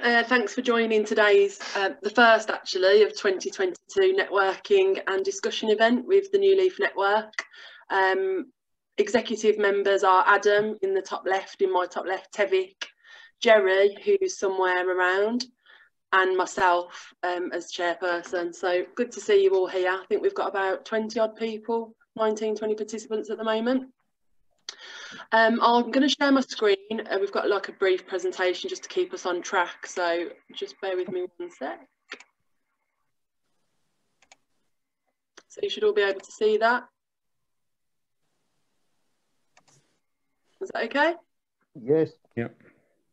Thanks for joining today's, the first actually of 2022 networking and discussion event with the New Leaf Network. Executive members are Adam in the top left, in my top left, Tevik, Jerry, who's somewhere around, and myself as chairperson. So good to see you all here. I think we've got about 20 odd people, 19, 20 participants at the moment. I'm going to share my screen. We've got like a brief presentation just to keep us on track, so just bear with me one sec. So you should all be able to see that. Is that okay? Yes. Yep.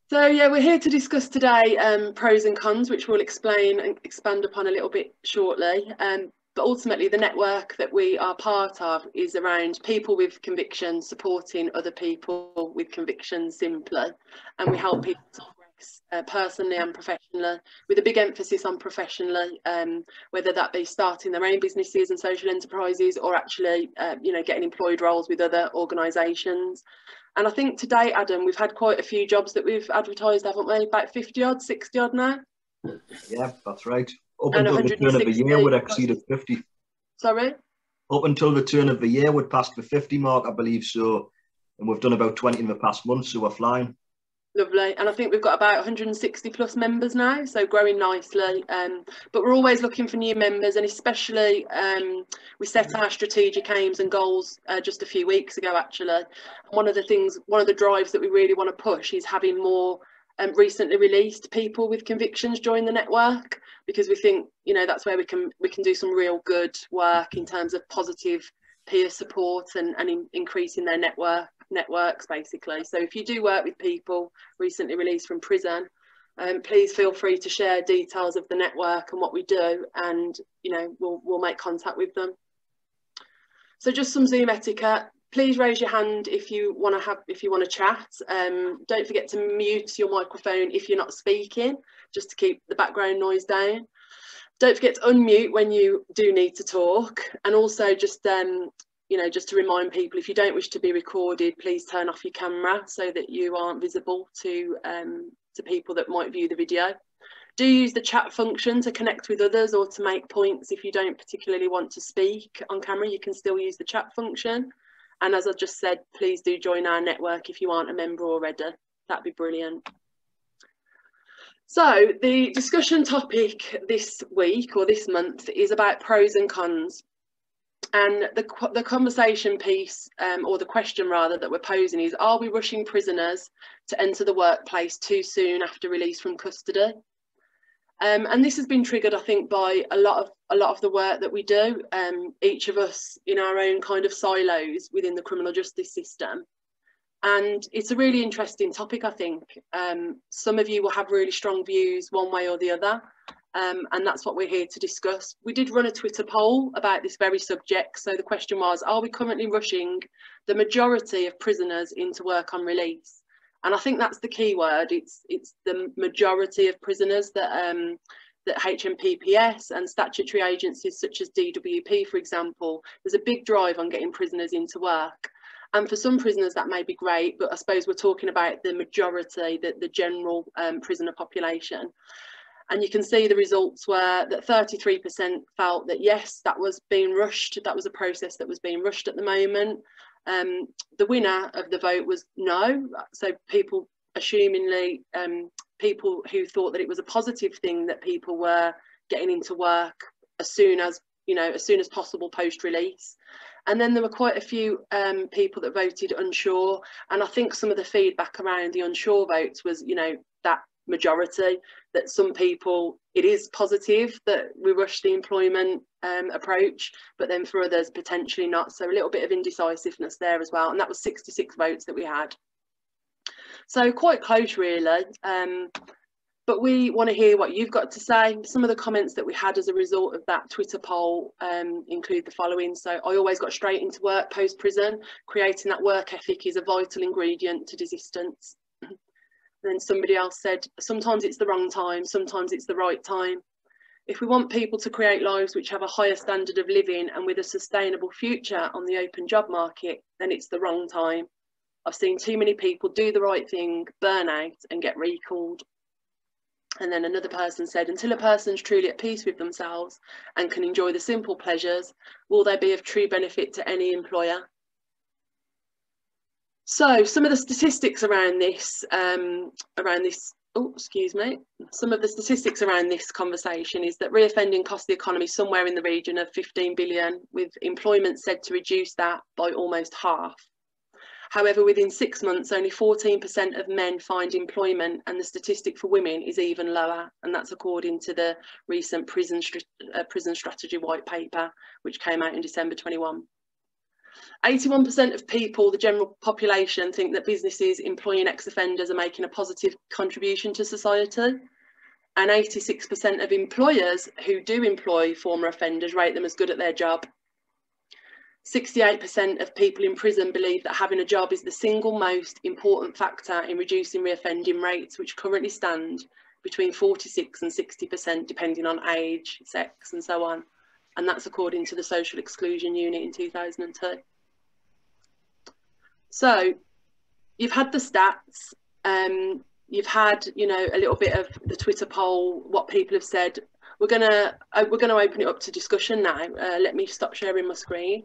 So yeah, we're here to discuss today pros and cons, which we'll explain and expand upon a little bit shortly. But ultimately, the network that we are part of is around people with convictions, supporting other people with convictions simply. And we help people to progress personally and professionally, with a big emphasis on professionally, whether that be starting their own businesses and social enterprises, or actually, you know, getting employed roles with other organisations. And I think today, Adam, we've had quite a few jobs that we've advertised, haven't we? About 50 odd, 60 odd now? Yeah, that's right. Up And until the turn of the year, we'd exceeded 50. Sorry? Up until the turn of the year, we'd passed the 50 mark, I believe so. And we've done about 20 in the past month, so we're flying. Lovely. And I think we've got about 160 plus members now, so growing nicely. But we're always looking for new members, and especially we set our strategic aims and goals just a few weeks ago, actually. One of the drives that we really want to push is having more recently released people with convictions join the network, because we think, you know, that's where we can do some real good work in terms of positive peer support and increasing their networks basically. So if you do work with people recently released from prison, please feel free to share details of the network and what we do, and you know, we'll make contact with them. So just some Zoom etiquette. Please raise your hand if you want to chat. Don't forget to mute your microphone if you're not speaking, just to keep the background noise down. Don't forget to unmute when you do need to talk, and also just you know, just to remind people, if you don't wish to be recorded, please turn off your camera so that you aren't visible to people that might view the video. Do use the chat function to connect with others or to make points. If you don't particularly want to speak on camera, you can still use the chat function. And as I just said, please do join our network if you aren't a member already. That'd be brilliant. So the discussion topic this week or this month is about pros and cons. And the conversation piece, or the question rather, that we're posing is, are we rushing prisoners to enter the workplace too soon after release from custody? And this has been triggered, I think, by a lot of the work that we do, each of us in our own kind of silos within the criminal justice system. And it's a really interesting topic, I think. Some of you will have really strong views one way or the other, and that's what we're here to discuss. We did run a Twitter poll about this very subject. So the question was, are we currently rushing the majority of prisoners into work on release? And I think that's the key word. It's the majority of prisoners that that HMPPS and statutory agencies such as DWP, for example, there's a big drive on getting prisoners into work. And for some prisoners that may be great, but I suppose we're talking about the majority, the general prisoner population. And you can see the results were that 33% felt that yes, that was being rushed. That was a process that was being rushed at the moment. The winner of the vote was no. So people, assumingly, people who thought that it was a positive thing that people were getting into work as soon as, you know, as soon as possible post-release. And then there were quite a few people that voted unsure. And I think some of the feedback around the unsure votes was, you know, that majority, that some people, it is positive that we rush the employment approach, but then for others potentially not. So a little bit of indecisiveness there as well. And that was 66 votes that we had. So quite close really. But we want to hear what you've got to say. Some of the comments that we had as a result of that Twitter poll include the following. So I always got straight into work post-prison. Creating that work ethic is a vital ingredient to desistance. Then somebody else said, sometimes it's the wrong time, sometimes it's the right time. If we want people to create lives which have a higher standard of living and with a sustainable future on the open job market, then it's the wrong time. I've seen too many people do the right thing, burn out and get recalled. And then another person said, until a person's truly at peace with themselves and can enjoy the simple pleasures, will they be of true benefit to any employer? So some of the statistics around this, some of the statistics around this conversation is that reoffending costs the economy somewhere in the region of 15 billion, with employment said to reduce that by almost half. However, within 6 months, only 14% of men find employment, and the statistic for women is even lower, and that's according to the recent prison strategy white paper, which came out in December 21. 81% of people, the general population, think that businesses employing ex-offenders are making a positive contribution to society. And 86% of employers who do employ former offenders rate them as good at their job. 68% of people in prison believe that having a job is the single most important factor in reducing reoffending rates, which currently stand between 46 and 60%, depending on age, sex, and so on. And that's according to the Social Exclusion Unit in 2002. So you've had the stats, you've had, you know, a little bit of the Twitter poll, what people have said. We're gonna open it up to discussion now. Let me stop sharing my screen.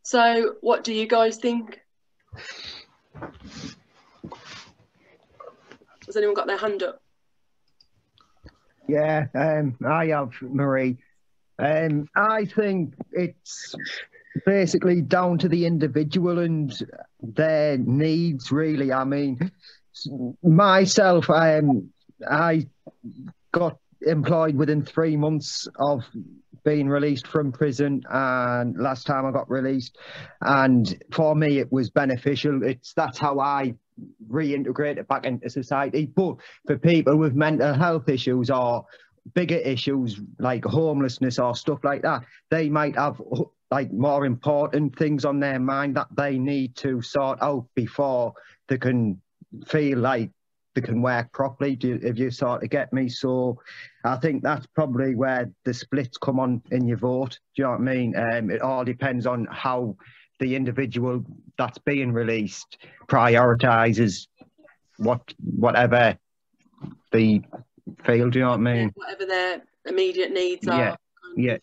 So what do you guys think? Has anyone got their hand up? Yeah, I have, Marie. I think it's basically down to the individual and their needs, really. I mean, myself, I got employed within 3 months of being released from prison, and last time I got released, and for me it was beneficial. That's how I reintegrated back into society. But for people with mental health issues or bigger issues like homelessness or stuff like that, they might have like more important things on their mind that they need to sort out before they can feel like they can work properly, if you sort of get me. So I think that's probably where the splits come on in your vote. Do you know what I mean? It all depends on how the individual that's being released prioritises whatever they feel. Do you know what I mean? Whatever their immediate needs are. Yeah.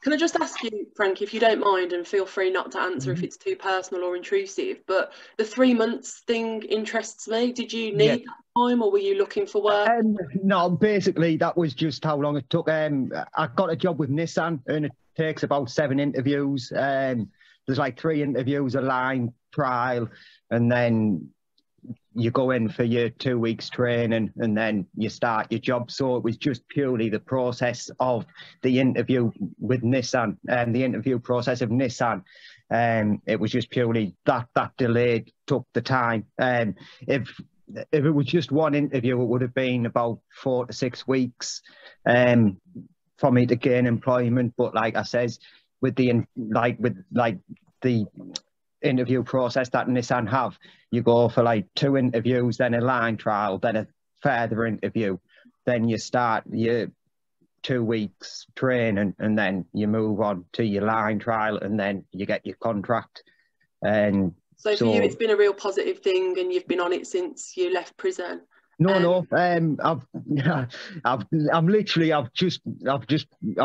Can I just ask you, Frank, if you don't mind, and feel free not to answer if it's too personal or intrusive, but the 3 months thing interests me. Did you need that time, or were you looking for work? No, basically that was just how long it took. I got a job with Nissan, and it takes about 7 interviews. There's like 3 interviews, a line trial, and then you go in for your 2 weeks training, and then you start your job. So it was just purely the process of the interview with Nissan, and the interview process of Nissan. It was just purely that delay took the time. If it was just one interview, it would have been about 4 to 6 weeks for me to gain employment. But like I says, with the interview process that Nissan have, you go for like 2 interviews, then a line trial, then a further interview, then you start your 2 weeks training, and then you move on to your line trial, and then you get your contract. And so for you, it's been a real positive thing, and you've been on it since you left prison. No. I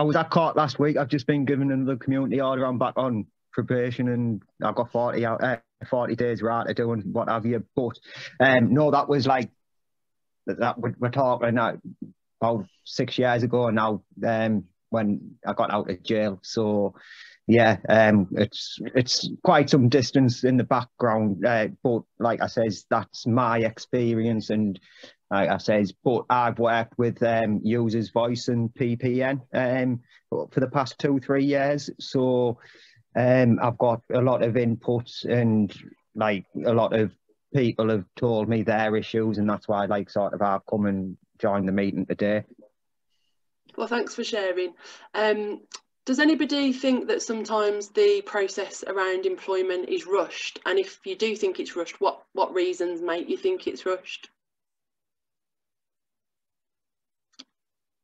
was at court last week. I've just been given another community order. I'm back on probation, and I've got 40 days right to do and what have you. But no, that was like that. We're talking about 6 years ago now, when I got out of jail. So yeah, it's quite some distance in the background, but like I says, that's my experience. And like I says, but I've worked with Users Voice and PPN for the past 2-3 years. So I've got a lot of input, and like a lot of people have told me their issues, and that's why I've come and joined the meeting today. Well, thanks for sharing. Does anybody think that sometimes the process around employment is rushed? And if you do think it's rushed, what reasons make you think it's rushed?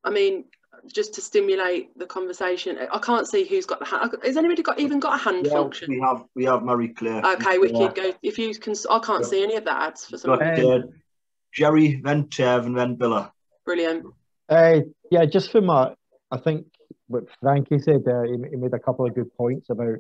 I mean, just to stimulate the conversation. I can't see who's got the hand. Has anybody even got a hand function? We have Mary Claire. Okay, wicked. Go if you can. I can't see any of the ads for some reason. Jerry, then Tev, and then Billa. Brilliant. Yeah, just from I think what Frankie said there, he made a couple of good points about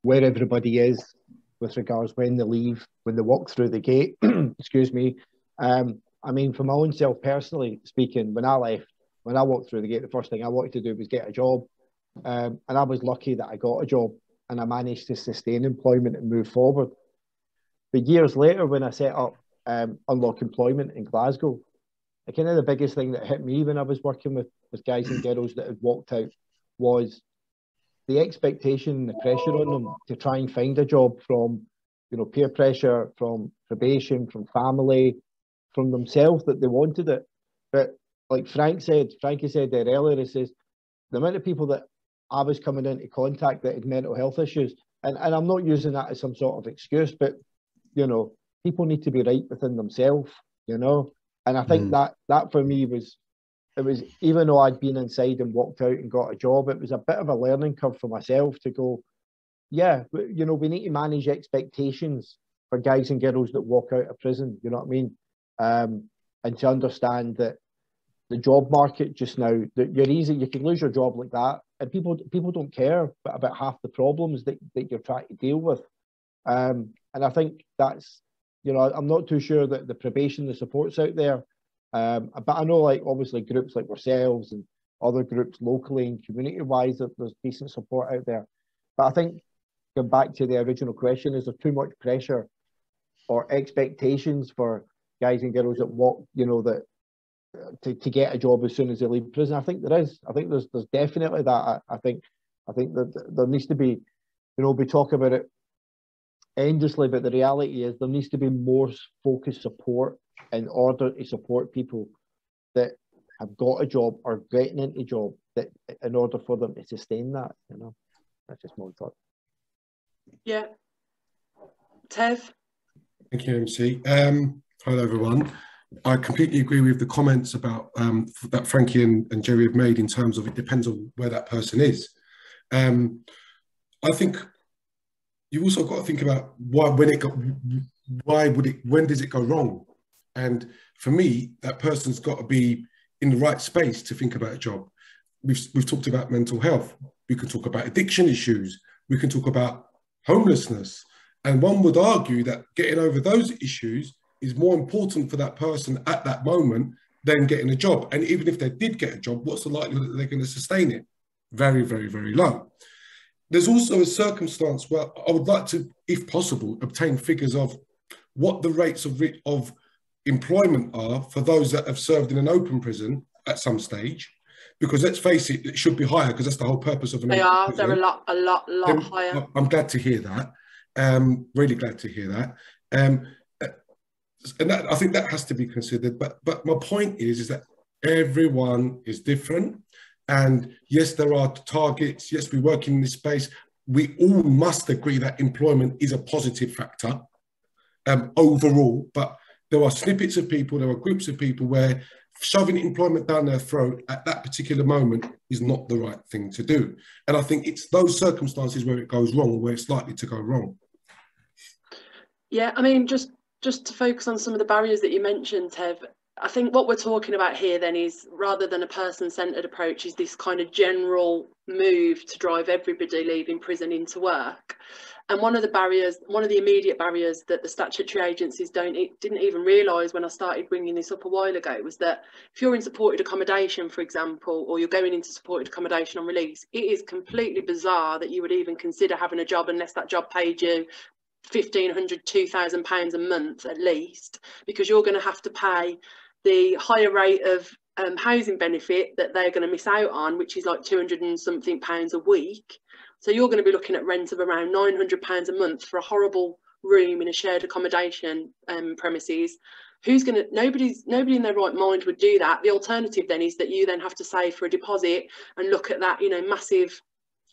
where everybody is with regards when they leave, when they walk through the gate. Excuse me. I mean, for my own self personally speaking, when I left, when I walked through the gate, the first thing I wanted to do was get a job. And I was lucky that I got a job and I managed to sustain employment and move forward. But years later, when I set up Unlock Employment in Glasgow, kind of the biggest thing that hit me when I was working with guys and girls that had walked out was the expectation and the pressure on them to try and find a job from, peer pressure, from probation, from family, from themselves that they wanted it. But like Frankie said there earlier, he says, the amount of people that I was coming into contact that had mental health issues, and I'm not using that as some sort of excuse, but, people need to be right within themselves, And I think that for me it was, even though I'd been inside and walked out and got a job, it was a bit of a learning curve for myself to go, yeah, we need to manage expectations for guys and girls that walk out of prison, you know what I mean? And to understand that the job market just now, that you can lose your job like that, and people don't care about half the problems that you're trying to deal with. And I think that's, I'm not too sure that the probation, the support's out there. But I know, like, obviously groups like ourselves and other groups locally and community-wise, that there's decent support out there. But I think, going back to the original question, is there too much pressure or expectations for guys and girls that walk, that to get a job as soon as they leave prison? I think there is. I think there's definitely that. I think that there needs to be, we talk about it endlessly, but the reality is there needs to be more focused support in order to support people that have got a job or getting into a job, that in order for them to sustain that, that's just my thought. Yeah. Tev? Thank you, MC. Hello, everyone. I completely agree with the comments about that Frankie and Jerry have made in terms of it depends on where that person is. I think you also got to think about when does it go wrong? And for me, that person's got to be in the right space to think about a job. We've talked about mental health. We can talk about addiction issues. We can talk about homelessness. And one would argue that getting over those issues is more important for that person at that moment than getting a job. And even if they did get a job, what's the likelihood that they're going to sustain it? Very, very, very low. There's also a circumstance where I would like to, if possible, obtain figures of what the rates of employment are for those that have served in an open prison at some stage, because let's face it, it should be higher, because that's the whole purpose of an open prison. They're a lot higher. I'm glad to hear that. Really glad to hear that. And that, I think that has to be considered. But my point is that everyone is different. And yes, there are targets. Yes, we work in this space. We all must agree that employment is a positive factor overall. But there are snippets of people, there are groups of people where shoving employment down their throat at that particular moment is not the right thing to do. And I think it's those circumstances where it goes wrong, where it's likely to go wrong. Yeah, I mean, just to focus on some of the barriers that you mentioned, Tev, I think what we're talking about here then is, rather than a person-centred approach, is this kind of general move to drive everybody leaving prison into work. And one of the immediate barriers that the statutory agencies didn't even realise when I started bringing this up a while ago was that if you're in supported accommodation, for example, or you're going into supported accommodation on release, it is completely bizarre that you would even consider having a job unless that job paid you £1,500, £2,000 a month at least, because you're going to have to pay the higher rate of housing benefit that they're going to miss out on, which is like 200 and something pounds a week. So you're going to be looking at rent of around £900 a month for a horrible room in a shared accommodation premises. Nobody in their right mind would do that. The alternative then is that you then have to save for a deposit and look at that, massive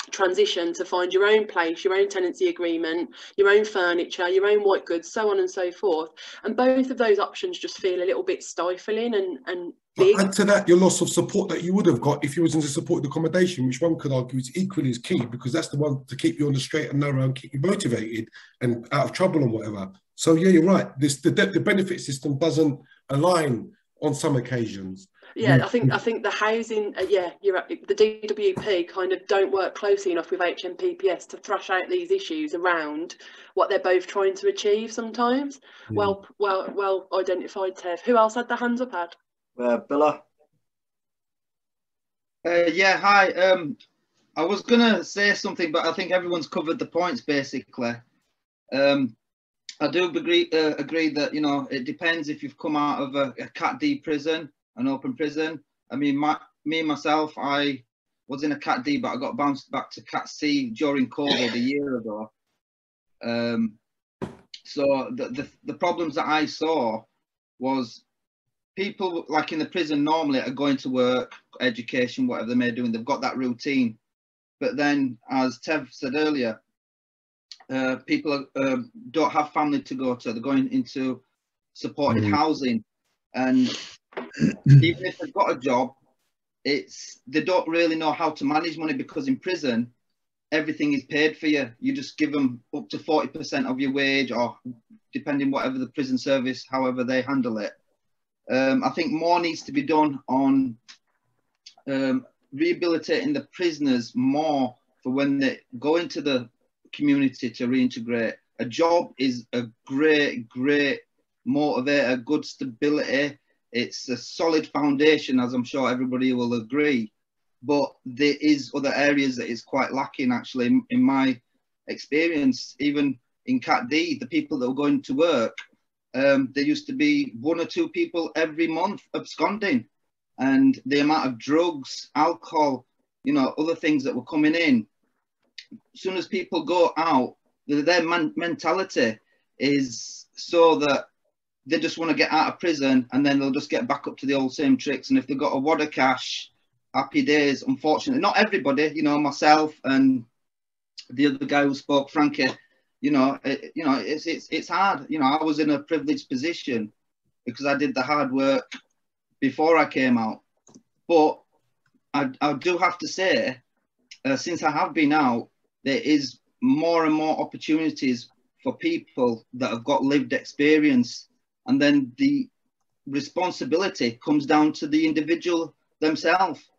transition to find your own place, your own tenancy agreement, your own furniture, your own white goods, so on and so forth. And both of those options just feel a little bit stifling and big. But add to that your loss of support that you would have got if you was into supported accommodation, which one could argue is equally as key, because that's the one to keep you on the straight and narrow and keep you motivated and out of trouble and whatever. So yeah, you're right. The benefit system doesn't align on some occasions. Yeah, I think the housing, yeah, you're right. The DWP kind of don't work closely enough with HMPPS to thrash out these issues around what they're both trying to achieve sometimes. Yeah. Well identified, Tev. Who else had their hands up, Ad? Billa. Yeah, hi. I was gonna say something, but I think everyone's covered the points basically. I do agree that, you know, it depends if you've come out of a Cat D prison, an open prison. I mean, me myself, I was in a Cat D, but I got bounced back to Cat C during COVID a year ago. So the problems that I saw was people like in the prison normally are going to work, education, whatever they may do, and they've got that routine. But then, as Tev said earlier, people don't have family to go to. They're going into supported housing, and even if they've got a job, they don't really know how to manage money, because in prison everything is paid for you. You just give them up to 40% of your wage, or depending whatever the prison service, however they handle it. I think more needs to be done on rehabilitating the prisoners more for when they go into the community to reintegrate. A job is a great motivator, good stability. It's a solid foundation, as I'm sure everybody will agree. But there is other areas that is quite lacking, actually, in my experience. Even in Cat D, the people that were going to work, there used to be 1 or 2 people every month absconding, and the amount of drugs, alcohol, you know, other things that were coming in. As soon as people go out, their mentality is so that they just want to get out of prison, and then they'll just get back up to the old same tricks. And if they've got a wad of cash, happy days. Unfortunately, not everybody, you know, myself and the other guy who spoke, Frankie, you know, it's hard. You know, I was in a privileged position because I did the hard work before I came out. But I do have to say, since I have been out, there is more and more opportunities for people that have got lived experience. And then the responsibility comes down to the individual themselves.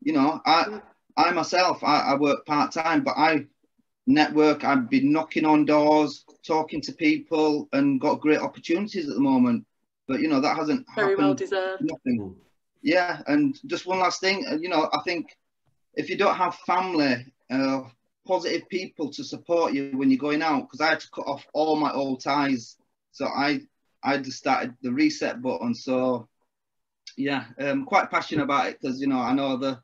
You know, I myself, I work part-time, but I network, I've been knocking on doors, talking to people, and got great opportunities at the moment. But, you know, that hasn't Very happened. well deserved. Nothing. Yeah, and just one last thing, you know, I think if you don't have family, positive people to support you when you're going out, because I had to cut off all my old ties. So I just started the reset button. So, yeah, I'm quite passionate about it, because, you know, I know the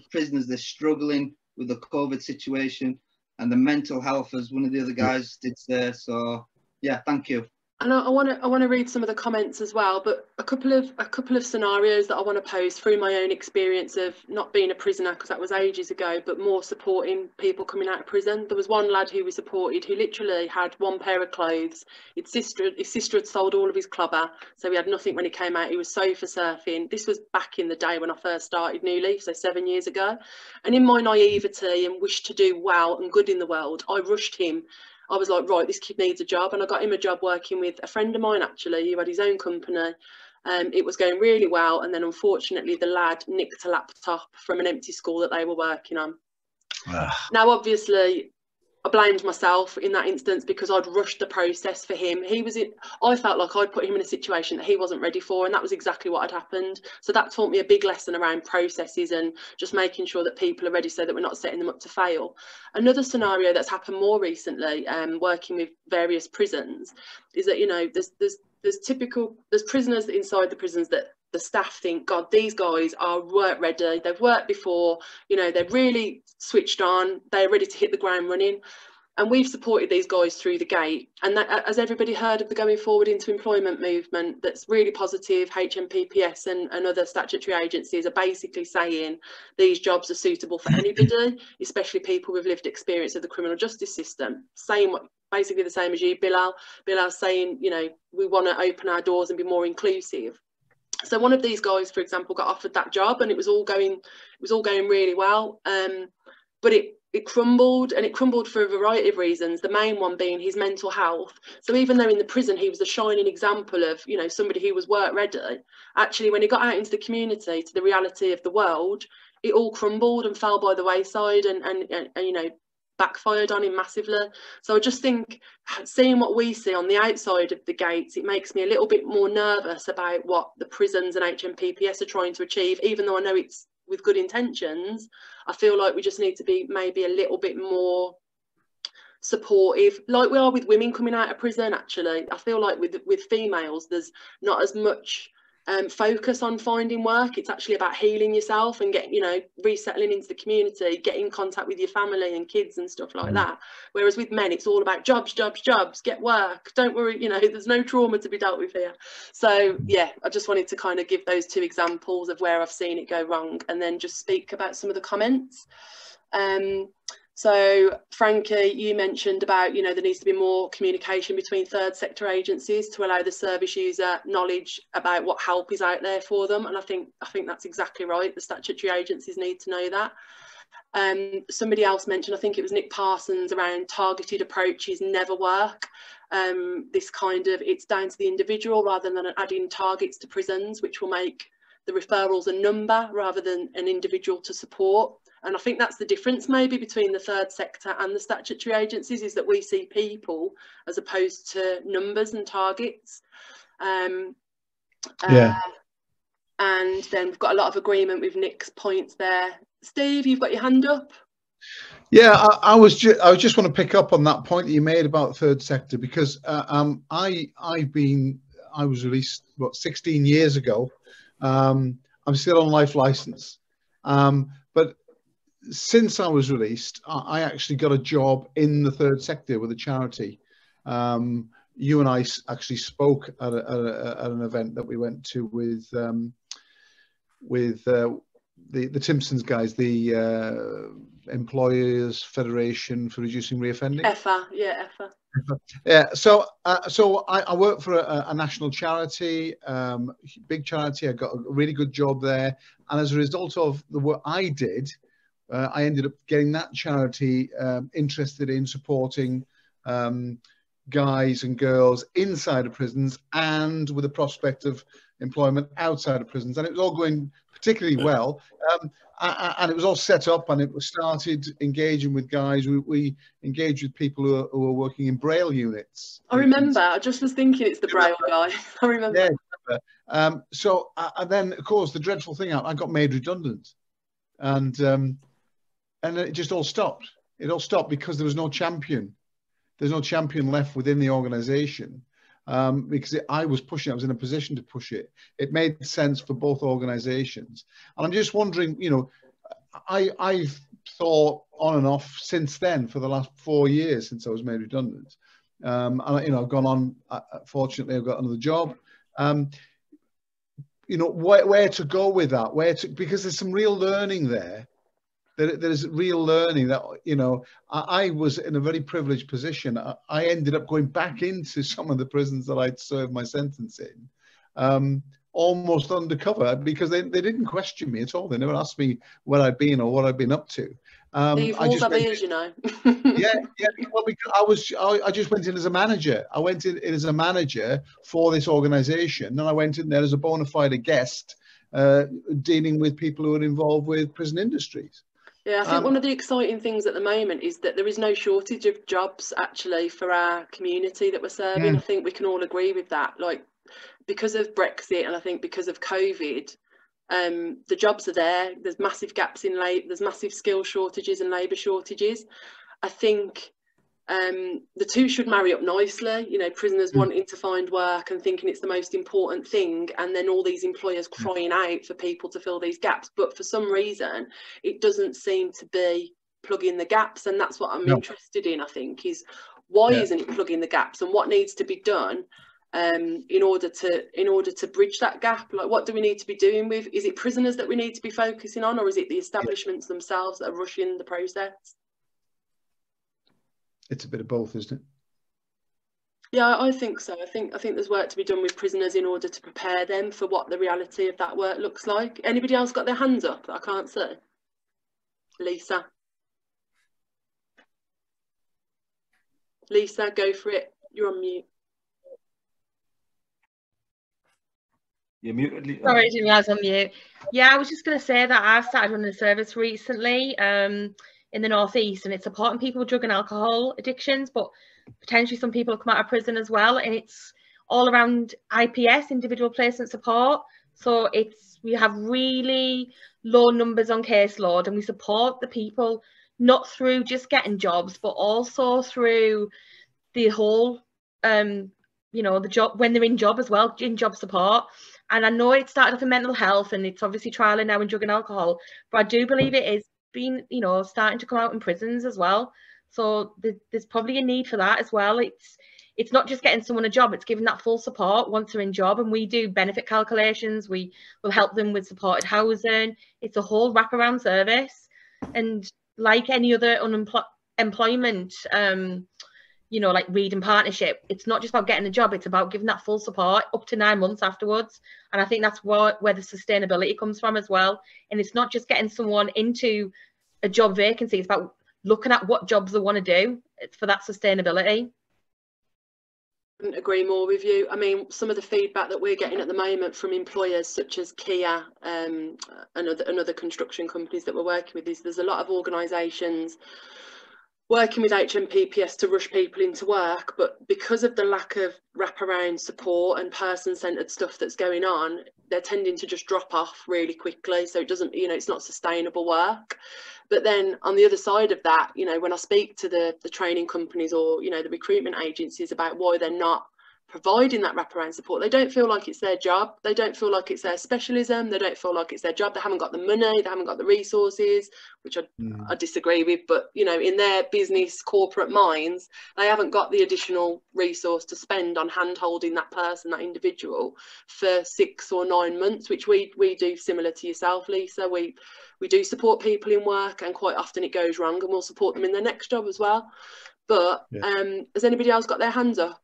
prisoners, they're struggling with the COVID situation and the mental health, as one of the other guys did say. So, yeah, thank you. And I want to read some of the comments as well, but a couple of scenarios that I want to pose through my own experience of not being a prisoner, because that was ages ago, but more supporting people coming out of prison. There was one lad who we supported who literally had 1 pair of clothes. His sister had sold all of his clubber, so he had nothing when he came out. He was sofa surfing. This was back in the day when I first started newly, so 7 years ago. And in my naivety and wish to do well and good in the world, I rushed him. I was like, right, this kid needs a job. And I got him a job working with a friend of mine, actually, who had his own company. It was going really well. And then, unfortunately, the lad nicked a laptop from an empty school that they were working on. Now, obviously, I blamed myself in that instance, because I'd rushed the process for him. I felt like I'd put him in a situation that he wasn't ready for, and that was exactly what had happened. So that taught me a big lesson around processes and just making sure that people are ready so that we're not setting them up to fail. Another scenario that's happened more recently, working with various prisons, is that, you know, there's prisoners inside the prisons that the staff think, God, these guys are work ready, they've worked before, you know, they're really switched on, they're ready to hit the ground running. And we've supported these guys through the gate. And that, has everybody heard of the Going Forward into Employment movement? That's really positive. HMPPS and other statutory agencies are basically saying these jobs are suitable for anybody, especially people with lived experience of the criminal justice system. Basically the same as you, Bilal. Bilal's saying, you know, we want to open our doors and be more inclusive. So one of these guys, for example, got offered that job, and it was all going really well. But it crumbled, and it crumbled for a variety of reasons, the main one being his mental health. So even though in the prison he was a shining example of, you know, somebody who was work ready, actually when he got out into the community, to the reality of the world, it all crumbled and fell by the wayside, and you know, backfired on him massively. So I just think, seeing what we see on the outside of the gates, it makes me a little bit more nervous about what the prisons and HMPPS are trying to achieve. Even though I know it's with good intentions, I feel like we just need to be maybe a little bit more supportive, like we are with women coming out of prison. Actually, I feel like with females, there's not as much focus on finding work. It's actually about healing yourself and getting, you know, resettling into the community, getting in contact with your family and kids and stuff like that. Whereas with men, it's all about jobs, jobs, jobs, get work. Don't worry, you know, there's no trauma to be dealt with here. So yeah, I just wanted to kind of give those two examples of where I've seen it go wrong, and then just speak about some of the comments. So Frankie, you mentioned about, you know, there needs to be more communication between third sector agencies to allow the service user knowledge about what help is out there for them, and I think that's exactly right. The statutory agencies need to know that. Somebody else mentioned, I think it was Nick Parsons, around targeted approaches never work. This kind of, it's down to the individual rather than adding targets to prisons, which will make the referrals a number rather than an individual to support. And I think that's the difference maybe between the third sector and the statutory agencies, is that we see people as opposed to numbers and targets. And then we've got a lot of agreement with Nick's points there. Steve, you've got your hand up. Yeah, I just want to pick up on that point that you made about third sector, because I was released 16 years ago. I'm still on life license, but since I was released, I actually got a job in the third sector with a charity. You and I actually spoke at an event that we went to with the Timpsons guys, the Employers Federation for Reducing Reoffending. EFA, yeah, EFA. Yeah, so I work for a national charity, big charity. I got a really good job there, and as a result of the work I did, I ended up getting that charity interested in supporting guys and girls inside of prisons and with the prospect of employment outside of prisons, and it was all going particularly well. And it was all set up, and it was started engaging with guys. We engaged with people who are working in Braille units. I remember. I just was thinking it's the Braille guy. I remember. Yeah, and then, of course, the dreadful thing, I got made redundant, and it just all stopped. It all stopped because there was no champion. There's no champion left within the organisation. Because I was pushing, I was in a position to push it. It made sense for both organisations. And I'm just wondering, you know, I've thought on and off since then for the last 4 years since I was made redundant. And, you know, I've gone on, fortunately, I've got another job. You know, where to go with that, because there's some real learning there. There's real learning that, you know, I was in a very privileged position. I ended up going back into some of the prisons that I'd served my sentence in, almost undercover, because they didn't question me at all. They never asked me where I'd been or what I'd been up to. You know. yeah. Well, because I just went in as a manager. I went in as a manager for this organisation, and I went in there as a bona fide guest, dealing with people who are involved with prison industries. Yeah, I think one of the exciting things at the moment is that there is no shortage of jobs actually for our community that we're serving. I think we can all agree with that. Like, because of Brexit and I think because of COVID, the jobs are there. There's massive gaps in there's massive skill shortages and labour shortages. I think the two should marry up nicely, you know, prisoners wanting to find work and thinking it's the most important thing, and then all these employers crying out for people to fill these gaps. But for some reason, it doesn't seem to be plugging the gaps, and that's what I'm interested in, I think, is why isn't it plugging the gaps, and what needs to be done in order to bridge that gap? Like, what do we need to be doing with? Is it prisoners that we need to be focusing on, or is it the establishments themselves that are rushing the process? It's a bit of both, isn't it? Yeah, I think so. I think there's work to be done with prisoners in order to prepare them for what the reality of that work looks like. Anybody else got their hands up that I can't see? Lisa. Lisa, go for it. You're on mute. You're muted, Lisa. Sorry, I didn't realise I'm on mute. Yeah, I was just going to say that I've started running a service recently in the Northeast, and it's supporting people with drug and alcohol addictions, but potentially some people have come out of prison as well, and it's all around IPS, individual placement support. So we have really low numbers on caseload, and we support the people not through just getting jobs, but also through the whole the job, when they're in job as well, in job support. And I know it started off in mental health, and it's obviously trialing now in drug and alcohol, but I do believe it is being, starting to come out in prisons as well. So there's probably a need for that as well. It's not just getting someone a job, it's giving that full support once they're in job. And we do benefit calculations, we will help them with supported housing. It's a whole wraparound service. And like any other employment, like Read and Partnership, it's not just about getting a job, it's about giving that full support up to 9 months afterwards. And I think that's where the sustainability comes from as well. And it's not just getting someone into a job vacancy, it's about looking at what jobs they want to do. It's for that sustainability. Couldn't agree more with you. I mean, some of the feedback that we're getting at the moment from employers such as Kia and other construction companies that we're working with is there's a lot of organisations working with HMPPS to rush people into work, but because of the lack of wraparound support and person-centred stuff that's going on, they're tending to just drop off really quickly. So it doesn't, it's not sustainable work. But then on the other side of that, when I speak to the training companies or, the recruitment agencies about why they're not providing that wraparound support, they don't feel like it's their job, they don't feel like it's their specialism, they don't feel like it's their job, they haven't got the money, they haven't got the resources, which I disagree with, but in their business corporate minds, they haven't got the additional resource to spend on hand holding that person, that individual, for 6 or 9 months, which we do similar to yourself, Lisa. We do support people in work, and quite often it goes wrong, and we'll support them in their next job as well. But has anybody else got their hands up?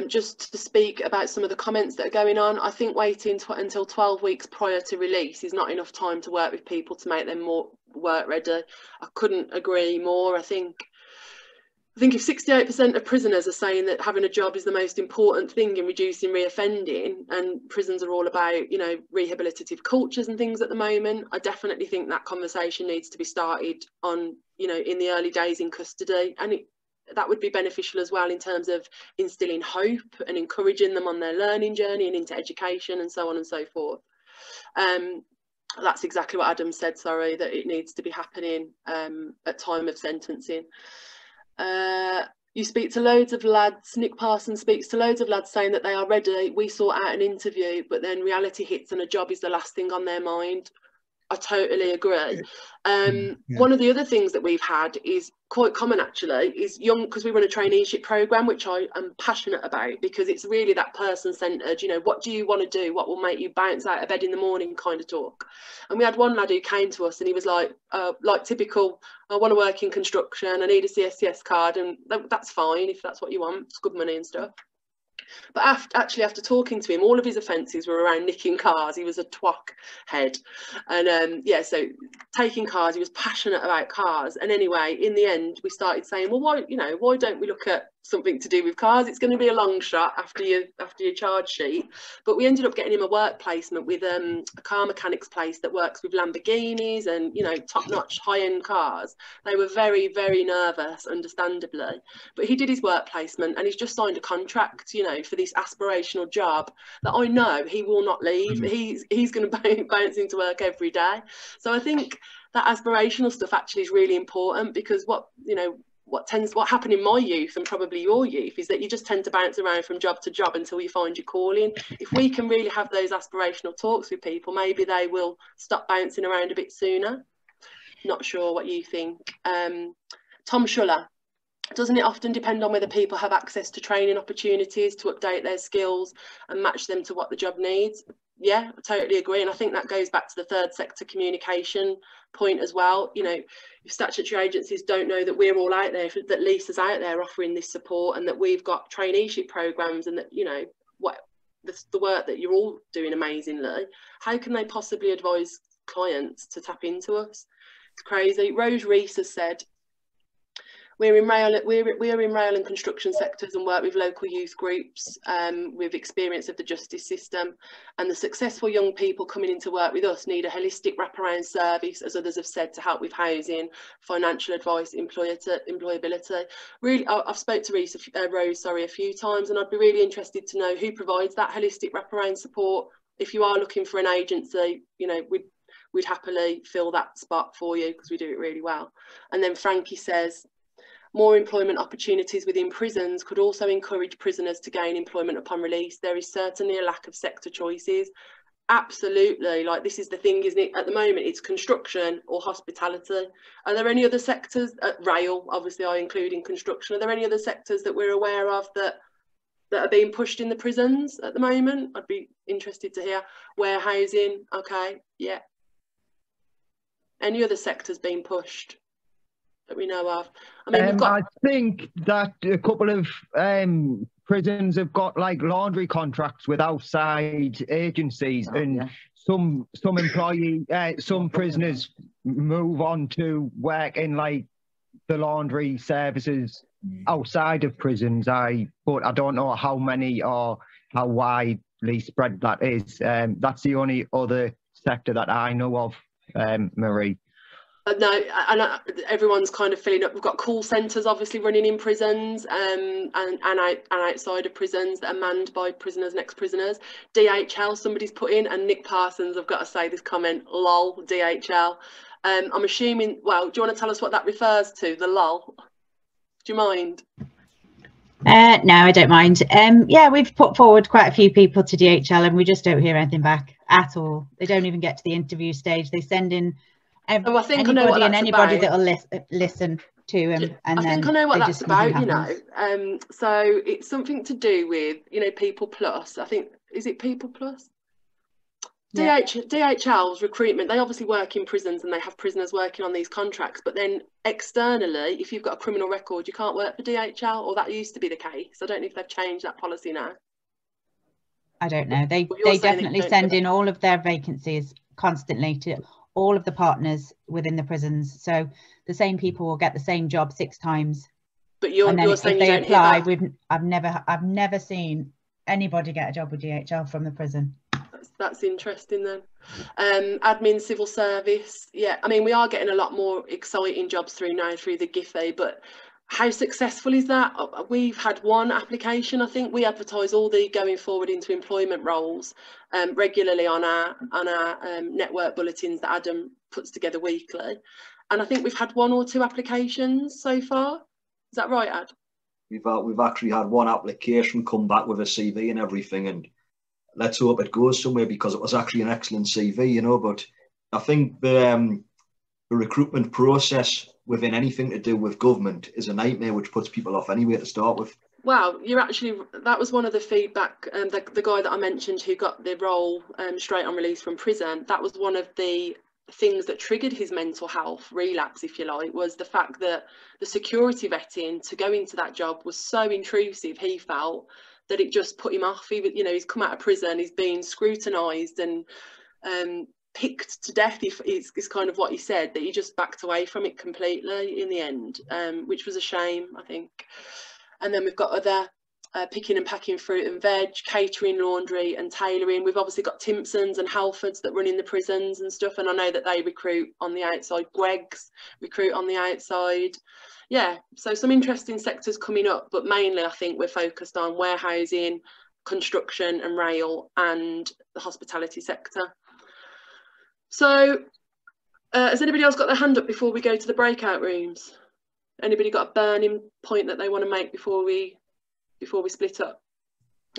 Just to speak about some of the comments that are going on, I think waiting until 12 weeks prior to release is not enough time to work with people to make them more work ready. I couldn't agree more. I think if 68% of prisoners are saying that having a job is the most important thing in reducing reoffending, and prisons are all about, rehabilitative cultures and things at the moment, I definitely think that conversation needs to be started on, in the early days in custody. And that would be beneficial as well in terms of instilling hope and encouraging them on their learning journey and into education and so on and so forth. That's exactly what Adam said, sorry, that it needs to be happening at time of sentencing. You speak to loads of lads, Nick Parsons speaks to loads of lads saying that they are ready, we sort out an interview, but then reality hits and a job is the last thing on their mind. I totally agree. One of the other things that we've had is quite common actually, is because we run a traineeship programme, which I am passionate about, because it's really that person-centred, what do you want to do? What will make you bounce out of bed in the morning kind of talk. And we had one lad who came to us and he was like typical, I want to work in construction, I need a CSCS card, and that's fine if that's what you want, it's good money and stuff. But after talking to him, all of his offences were around nicking cars. He was a twack head, and so taking cars, he was passionate about cars. And anyway, in the end, we started saying, well, why don't we look at something to do with cars? It's going to be a long shot after your charge sheet. But we ended up getting him a work placement with a car mechanics place that works with Lamborghinis and top-notch high-end cars. They were very, very nervous, understandably, but he did his work placement and he's just signed a contract for this aspirational job that I know he will not leave. He's going to bounce into work every day. So I think that aspirational stuff actually is really important, because what happened in my youth and probably your youth is that you just tend to bounce around from job to job until you find your calling. If we can really have those aspirational talks with people, maybe they will stop bouncing around a bit sooner. Not sure what you think. Tom Schuller, doesn't it often depend on whether people have access to training opportunities to update their skills and match them to what the job needs? Yeah, I totally agree. And I think that goes back to the third sector communication point as well. If statutory agencies don't know that we're all out there, that Lisa's out there offering this support, and that we've got traineeship programs, and that, the work that you're all doing amazingly, how can they possibly advise clients to tap into us? It's crazy. Rose Reese has said, We're in rail and construction sectors and work with local youth groups with experience of the justice system. And the successful young people coming into work with us need a holistic wraparound service, as others have said, to help with housing, financial advice, employability. Really, I've spoke to Rose a few times, and I'd be really interested to know who provides that holistic wraparound support. If you are looking for an agency, you know, we'd happily fill that spot for you because we do it really well. And then Frankie says, more employment opportunities within prisons could also encourage prisoners to gain employment upon release. There is certainly a lack of sector choices. Absolutely. Like, this is the thing, isn't it? At the moment, it's construction or hospitality. Are there any other sectors? Rail, obviously, I include in construction. Are there any other sectors that we're aware of that are being pushed in the prisons at the moment? I'd be interested to hear. Warehousing, okay, yeah. Any other sectors being pushed that we know of? I mean, I think that a couple of prisons have got like laundry contracts with outside agencies, and some prisoners move on to work in like the laundry services outside of prisons. But I don't know how many or how widely spread that is. That's the only other sector that I know of, Marie. No, and everyone's kind of filling up. We've got call centres obviously running in prisons and outside of prisons that are manned by prisoners and ex-prisoners. DHL, somebody's put in, and Nick Parsons, I've got to say this comment, lol, DHL. I'm assuming, well, do you want to tell us what that refers to, the lol? Do you mind? No, I don't mind. Yeah, we've put forward quite a few people to DHL and we just don't hear anything back at all. They don't even get to the interview stage. They send in anybody and anybody that'll listen to him. And I think I know what that's about, you know. So it's something to do with, you know, People Plus. I think, is it People Plus? Yeah. DHL's recruitment, they obviously work in prisons and they have prisoners working on these contracts, but then externally, if you've got a criminal record, you can't work for DHL, or that used to be the case. I don't know if they've changed that policy now. I don't know. They definitely send in all of their vacancies constantly to all of the partners within the prisons. So the same people will get the same job 6 times. But you're saying if they apply, I've never seen anybody get a job with DHL from the prison. That's interesting then. Admin, civil service, yeah. I mean, we are getting a lot more exciting jobs through the Giphy, but how successful is that? We've had one application. I think we advertise all the going forward into employment roles regularly on our network bulletins that Adam puts together weekly, and I think we've had 1 or 2 applications so far. Is that right, Ad? We've actually had 1 application come back with a CV and everything, and let's hope it goes somewhere, because it was actually an excellent CV, you know. But I think the recruitment process within anything to do with government is a nightmare, which puts people off anyway to start with. Wow, that was one of the feedback, the guy that I mentioned who got the role straight on release from prison, that was one of the things that triggered his mental health relapse, if you like, was the fact that the security vetting to go into that job was so intrusive, he felt, that it just put him off. You know, he's come out of prison, he's been scrutinised and picked to death, is kind of what he said, that he just backed away from it completely in the end, which was a shame, I think. And then we've got other picking and packing fruit and veg, catering, laundry and tailoring. We've obviously got Timpsons and Halfords that run in the prisons and stuff, and I know that they recruit on the outside. Greggs recruit on the outside. Yeah, so some interesting sectors coming up, but mainly I think we're focused on warehousing, construction and rail, and the hospitality sector. So has anybody else got their hand up before we go to the breakout rooms? Anybody got a burning point that they want to make before we split up?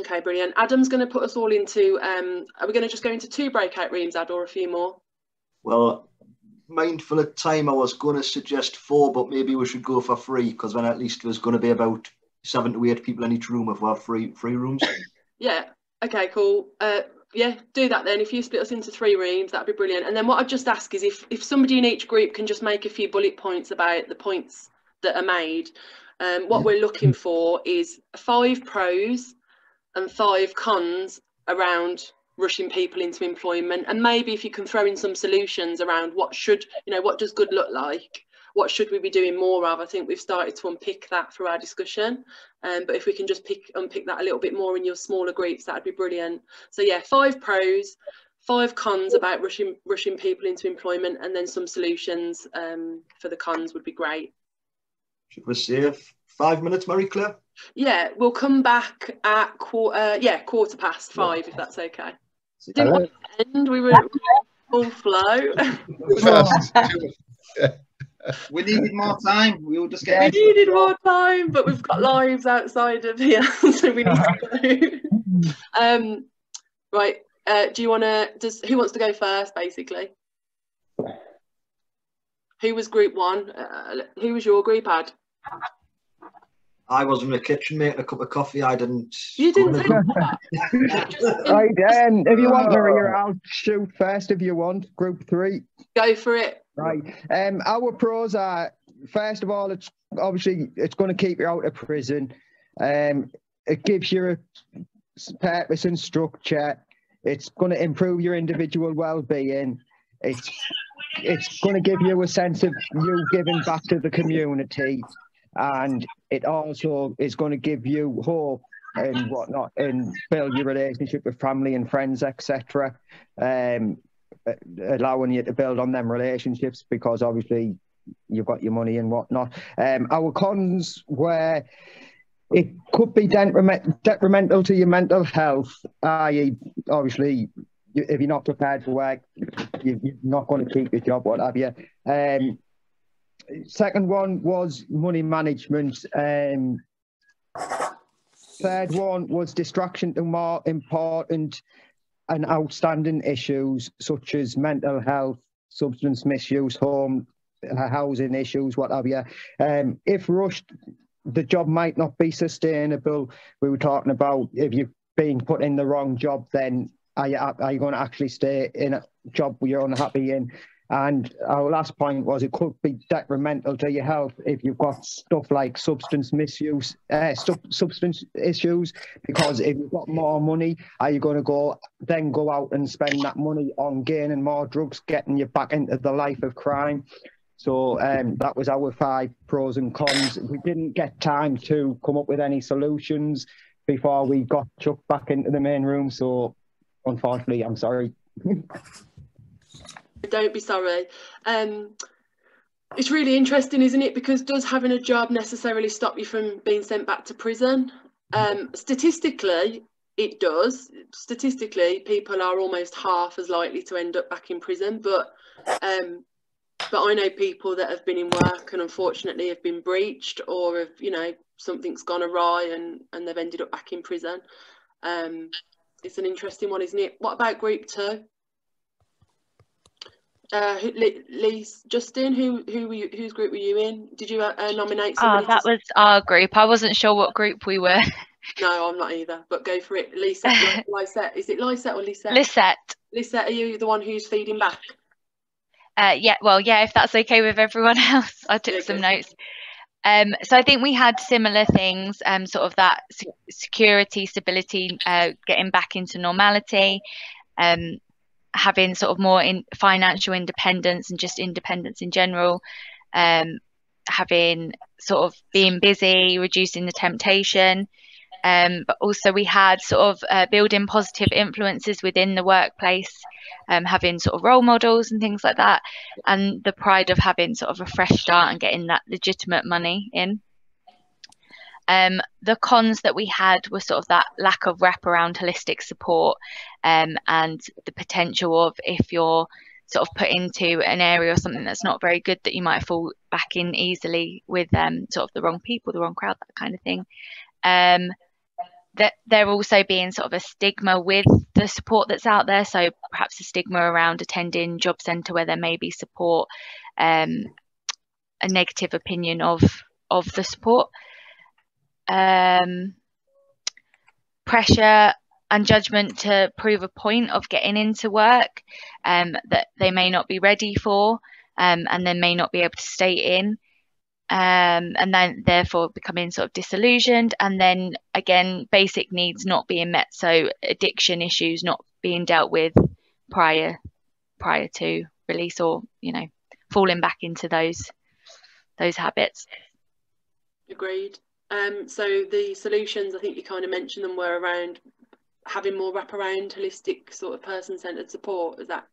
Okay, brilliant. Adam's going to put us all into, are we going to just go into 2 breakout rooms, Ad, or a few more? Well, mindful of time, I was going to suggest 4, but maybe we should go for 3, because then at least there's going to be about 7 to 8 people in each room if we have 3 rooms. Yeah, okay, cool. Yeah, do that then. If you split us into 3 rooms, that'd be brilliant. And then what I'd just ask is if somebody in each group can just make a few bullet points about the points that are made. What we're looking for is 5 pros and 5 cons around rushing people into employment, and maybe if you can throw in some solutions around what does good look like, what should we be doing more of. I think we've started to unpick that through our discussion, but if we can just unpick that a little bit more in your smaller groups, that'd be brilliant. So yeah, 5 pros, 5 cons about rushing people into employment, and then some solutions for the cons would be great. Should we save 5 minutes, Marie-Claire? Yeah, we'll come back at 5:15, if that's okay. Didn't want to end, we were full flow. We needed more time. We needed more time, but we've got lives outside of here, so we need to go. Right, do you want to, who wants to go first, basically? Who was group 1? Who was your group, Ad? I was in the kitchen making a cup of coffee. I didn't. You didn't take Right, if you want, Maria, I'll shoot first if you want. Group 3. Go for it. Right. Our pros are, first of all, it's going to keep you out of prison. It gives you a purpose and structure. It's going to improve your individual well-being. It's going to give you a sense of you giving back to the community. And it also is going to give you hope and whatnot, and build your relationship with family and friends, etc. Allowing you to build on them relationships, because obviously you've got your money and whatnot. Our cons were, it could be detrimental to your mental health, i.e. obviously if you're not prepared for work, you're not going to keep your job, what have you. Second one was money management. Third one was distraction to more important and outstanding issues such as mental health, substance misuse, housing issues, what have you. If rushed, the job might not be sustainable. We were talking about if you've been put in the wrong job, then are you going to actually stay in a job you're unhappy in? And our last point was it could be detrimental to your health if you've got stuff like substance misuse, substance issues, because if you've got more money, are you going to go out and spend that money on gaining more drugs, getting you back into the life of crime? So that was our 5 pros and cons. We didn't get time to come up with any solutions before we got chucked back into the main room. So unfortunately, I'm sorry. Don't be sorry. It's really interesting, isn't it? Because does having a job necessarily stop you from being sent back to prison? Statistically, it does. Statistically, people are almost half as likely to end up back in prison. But I know people that have been in work and unfortunately have been breached, or have, something's gone awry and they've ended up back in prison. It's an interesting one, isn't it? What about group 2? Lise, Justin, whose group were you in? Did you nominate somebody? That was our group. I wasn't sure what group we were. No, I'm not either, but go for it. Lisette, is it Lisette or Lisette? Lisette. Lisette, are you the one who's feeding back? Yeah, if that's okay with everyone else. I took some notes. So I think we had similar things, sort of that security, stability, getting back into normality, having sort of more financial independence and just independence in general, having sort of being busy, reducing the temptation, but also we had sort of building positive influences within the workplace, having sort of role models and things like that, and the pride of having sort of a fresh start and getting that legitimate money in. The cons that we had were sort of that lack of wraparound holistic support, and the potential of, if you're sort of put into an area or something that's not very good, that you might fall back in easily with sort of the wrong people, the wrong crowd, that kind of thing. That there also being sort of a stigma with the support that's out there, so perhaps a stigma around attending job centre where there may be support, a negative opinion of the support. Pressure and judgment to prove a point of getting into work that they may not be ready for, and then may not be able to stay in, and then therefore becoming sort of disillusioned, and then again basic needs not being met, so addiction issues not being dealt with prior to release, or falling back into those those habits. Agreed. So the solutions, I think you kind of mentioned them, were around having more wraparound, holistic sort of person-centered support. Is that?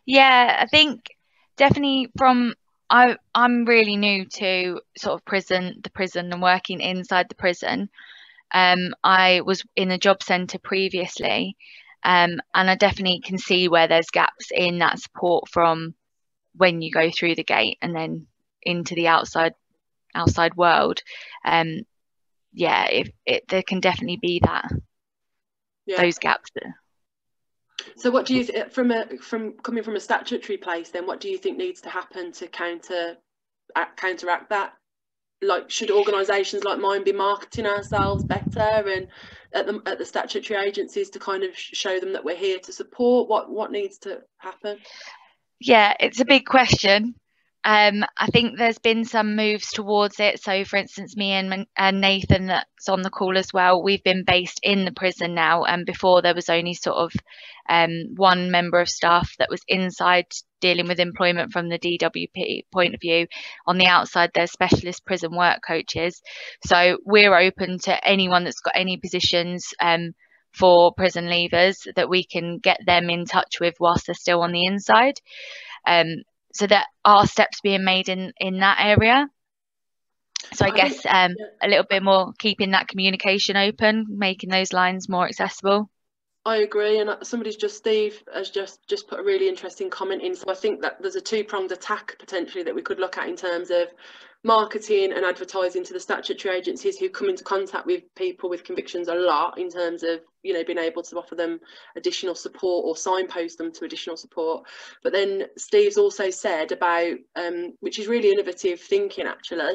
Yeah, I think definitely I'm really new to sort of the prison and working inside the prison. I was in a job centre previously, and I definitely can see where there's gaps in that support from when you go through the gate and then into the outside world. Yeah, there can definitely be those gaps there. So what do you from coming from a statutory place then, what do you think needs to happen to counteract that? Like, should organisations like mine be marketing ourselves better, and at the statutory agencies to kind of show them that we're here to support? What needs to happen? Yeah, it's a big question. I think there's been some moves towards it. So, for instance, me and Nathan, that's on the call as well, we've been based in the prison now. And before, there was only sort of one member of staff that was inside dealing with employment from the DWP point of view. On the outside, there's specialist prison work coaches. So we're open to anyone that's got any positions for prison leavers, that we can get them in touch with whilst they're still on the inside. So that are steps being made in that area. So I guess a little bit more keeping that communication open, making those lines more accessible. I agree, and Steve has just put a really interesting comment in. So I think that there's a two-pronged attack potentially that we could look at in terms of marketing and advertising to the statutory agencies who come into contact with people with convictions a lot, in terms of, you know, being able to offer them additional support or signpost them to additional support. But then Steve's also said about, which is really innovative thinking actually,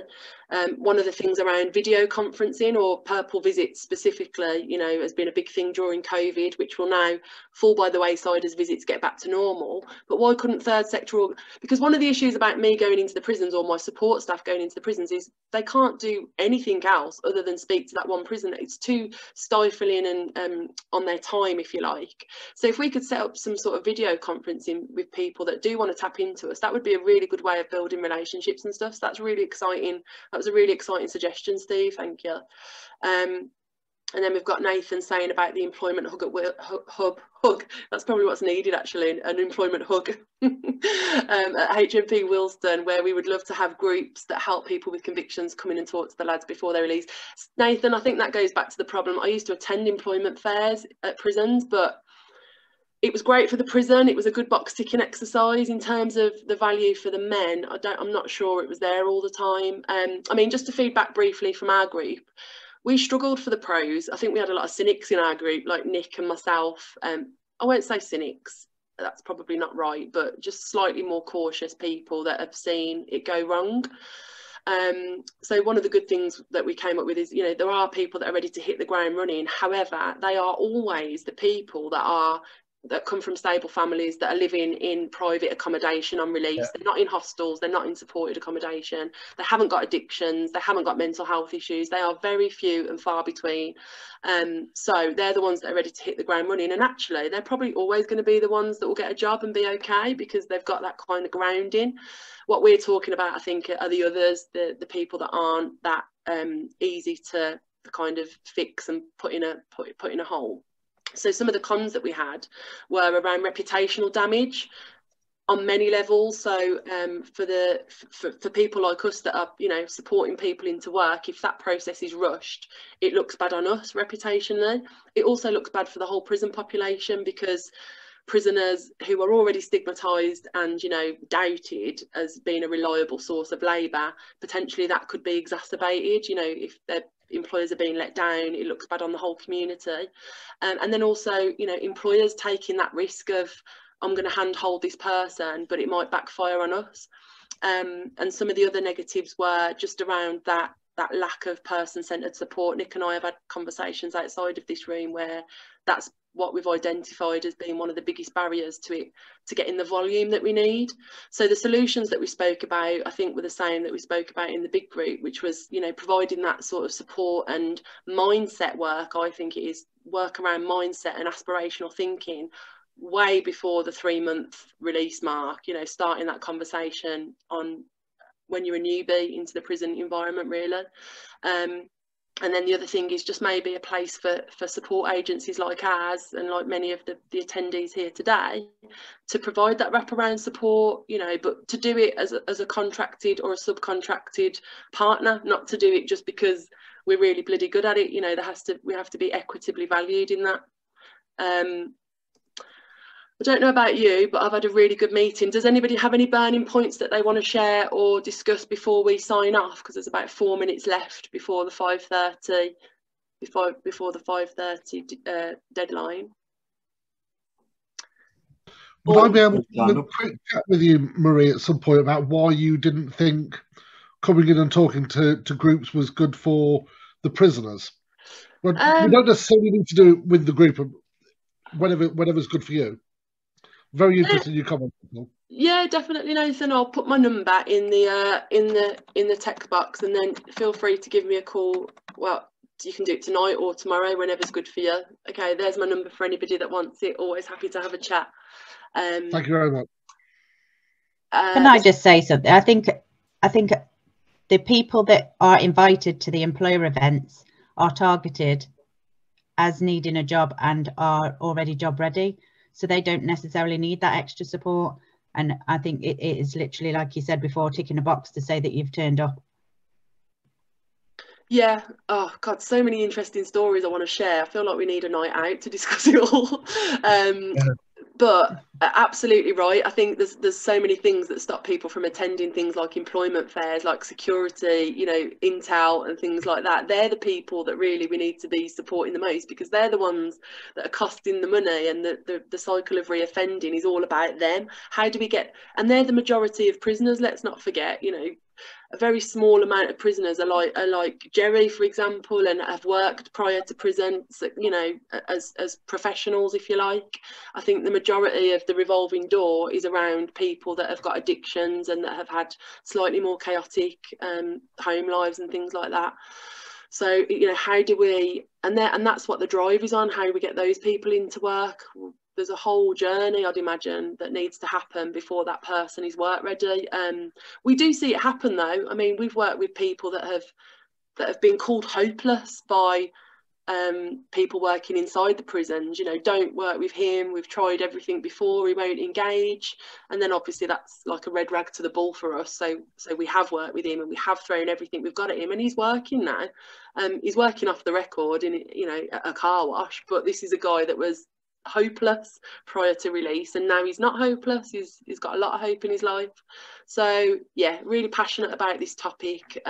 one of the things around video conferencing or purple visits specifically, you know, has been a big thing during COVID, which will now fall by the wayside as visits get back to normal. But why couldn't third sector, because one of the issues about me going into the prisons, or my support staff going into the prisons, is they can't do anything else other than speak to that one prison. It's too stifling and on their time, if you like. So if we could set up some sort of video conferencing with people that do want to tap into us, that would be a really good way of building relationships and stuff. So that's really exciting. That was a really exciting suggestion, Steve. Thank you. And then we've got Nathan saying about the employment hug. That's probably what's needed actually, an employment hug at HMP Wilston, where we would love to have groups that help people with convictions come in and talk to the lads before they're released. Nathan, I think that goes back to the problem. I used to attend employment fairs at prisons, but it was great for the prison. It was a good box ticking exercise. In terms of the value for the men, I'm not sure it was there all the time. I mean, just to feedback briefly from our group, we struggled for the pros. I think we had a lot of cynics in our group, like Nick and myself. I won't say cynics, that's probably not right, but just slightly more cautious people that have seen it go wrong. So one of the good things that we came up with is, you know, there are people that are ready to hit the ground running. However, they are always the people that come from stable families, that are living in private accommodation on release. Yeah. They're not in hostels, they're not in supported accommodation, they haven't got addictions, they haven't got mental health issues. They are very few and far between. So they're the ones that are ready to hit the ground running, and actually they're probably always going to be the ones that will get a job and be okay, because they've got that kind of grounding. What we're talking about, I think, are the others, the people that aren't that easy to kind of fix and put in a hole. So some of the cons that we had were around reputational damage on many levels. So for people like us that are, you know, supporting people into work, if that process is rushed, it looks bad on us reputationally. It also looks bad for the whole prison population, because prisoners who are already stigmatised and, you know, doubted as being a reliable source of labour, potentially that could be exacerbated. You know, if their employers are being let down, it looks bad on the whole community. And then also, you know, employers taking that risk of, I'm going to handhold this person, but it might backfire on us. And some of the other negatives were just around that lack of person-centred support. Nick and I have had conversations outside of this room where that's what we've identified as being one of the biggest barriers to it, to getting the volume that we need. So the solutions that we spoke about, I think, were the same that we spoke about in the big group, which was, you know, providing that sort of support and mindset work. I think it is work around mindset and aspirational thinking way before the 3-month release mark, you know, starting that conversation on when you're a newbie into the prison environment, really. And then the other thing is just maybe a place for support agencies like ours and like many of the attendees here today to provide that wraparound support, you know, but to do it as a contracted or a subcontracted partner, not to do it just because we're really bloody good at it. You know, we have to be equitably valued in that. I don't know about you, but I've had a really good meeting. Does anybody have any burning points that they want to share or discuss before we sign off? Because there's about 4 minutes left before the 5:30, before the 5:30 deadline. Would I be able to have a quick chat with you, Marie, at some point about why you didn't think coming in and talking to groups was good for the prisoners? Well, we don't necessarily need to do it with the group, whatever's good for you. Very interested in your comments. Yeah, definitely, Nathan. I'll put my number in the text box, and then feel free to give me a call. Well, you can do it tonight or tomorrow, whenever's good for you. Okay, there's my number for anybody that wants it. Always happy to have a chat. Thank you very much. Can I just say something? I think the people that are invited to the employer events are targeted as needing a job and are already job ready, so they don't necessarily need that extra support. And I think it is literally, like you said before, ticking a box to say that you've turned up. Yeah. Oh God, so many interesting stories I want to share. I feel like we need a night out to discuss it all. But absolutely right. I think there's so many things that stop people from attending things like employment fairs, like security, you know, intel and things like that. They're the people that really we need to be supporting the most, because they're the ones that are costing the money, and the cycle of reoffending is all about them. How do we get, and they're the majority of prisoners, let's not forget, you know, a very small amount of prisoners are like Jerry, for example, and have worked prior to prison, so, you know, as professionals, if you like. I think the majority of the revolving door is around people that have got addictions and that have had slightly more chaotic home lives and things like that. So, you know, how do we, and that's what the drive is on, how we get those people into work. There's a whole journey, I'd imagine, that needs to happen before that person is work ready. We do see it happen though. I mean, we've worked with people that have been called hopeless by people working inside the prisons. You know, don't work with him, we've tried everything before, he won't engage. And then obviously that's like a red rag to the bull for us. So we have worked with him and we have thrown everything we've got at him, and he's working now. He's working off the record in, you know, a car wash, but this is a guy that was hopeless prior to release, and now he's not hopeless. He's got a lot of hope in his life. So yeah, really passionate about this topic,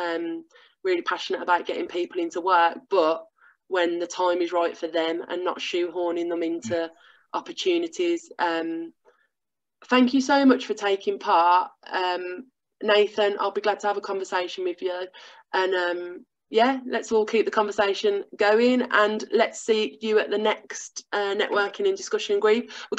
really passionate about getting people into work, but when the time is right for them and not shoehorning them into opportunities. Thank you so much for taking part, Nathan. I'll be glad to have a conversation with you, and yeah, let's all keep the conversation going, and let's see you at the next networking and discussion group. We're